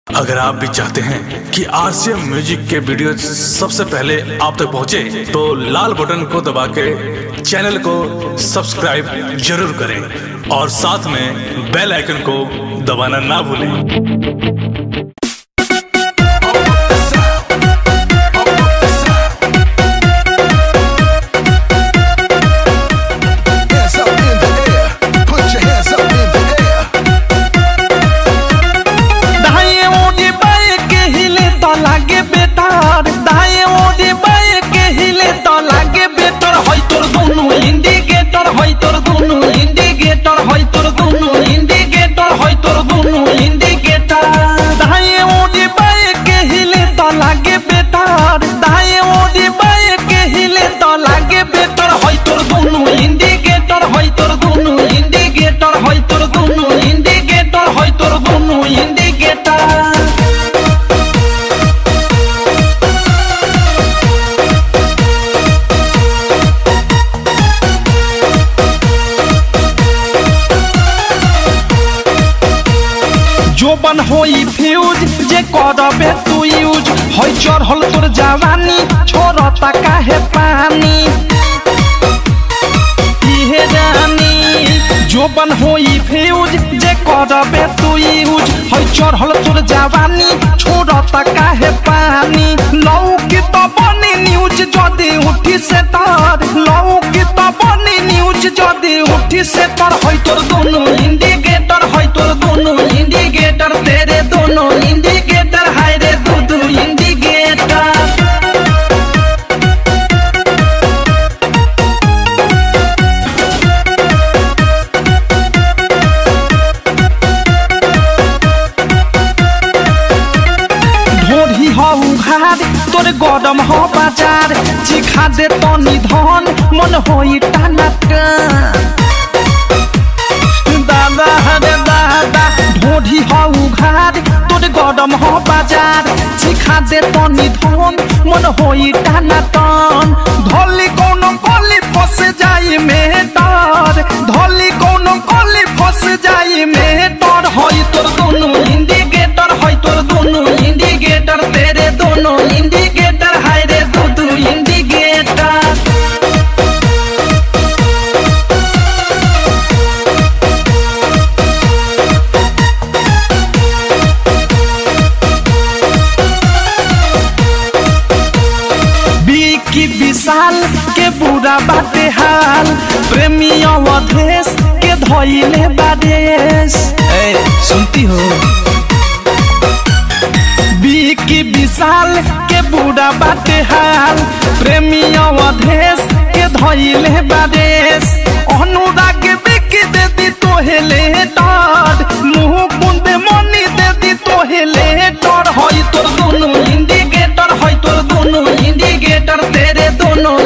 अगर आप भी चाहते हैं कि आरसीएम म्यूजिक के वीडियो सबसे पहले आप तक पहुंचे, तो लाल बटन को दबा के चैनल को सब्सक्राइब जरूर करें और साथ में बेल आइकन को दबाना ना भूलें। जोबन होई फ्यूज जे करबे तू यूज होई चढ़ल तोर जवानी छोड़ता काहे पानी इहे रानी। जोबन होई फ्यूज जे करबे तू यूज होई चढ़ल तोर जवानी छोड़ता काहे पानी। लौकी तो बनी न्यूज जदी उठी से तार, लौकी तो बनी न्यूज जदी उठी से तार। होई तोर दोनों इंडिकेटर, होई तोर दोनों इंडिकेटर, तेरे दोनों इंडिकेटर, हाय रे दो इंडिकेटर। ढोरी हो उघार तोरे गरम हो बाजार, चिखा दे तनी धन मन होई टाना दादा हरे दादा। ढोरी हो उघार तोरे गरम हो बाजार, चिखा दे तनी धन मन होई टाना टन। धोली कोनो गली फंस जाई में डर, धोली कोनो गली फंस जाई में डर। होई तोर दोनों इंडिकेटर, होई तोर दोनों इंडिकेटर, तेरे दोनों इंडिकेटर, हाय रे दो इंडिकेटर। की विशाल के बुरा बाटे हाल, प्रेमी अवधेश के धोइले बादेश। सुनती हो की विशाल के बुरा बाटे हाल, प्रेमी अवधेश के धोइले बादेश। अनुराग बिकी दे दी तोहेले डर, मुँह बुंदे मनी दे दी तोहेले डर। होई तोर दोनों इंडिकेटर, होई तोर दोनों इंडिकेटर, तेरे दोनों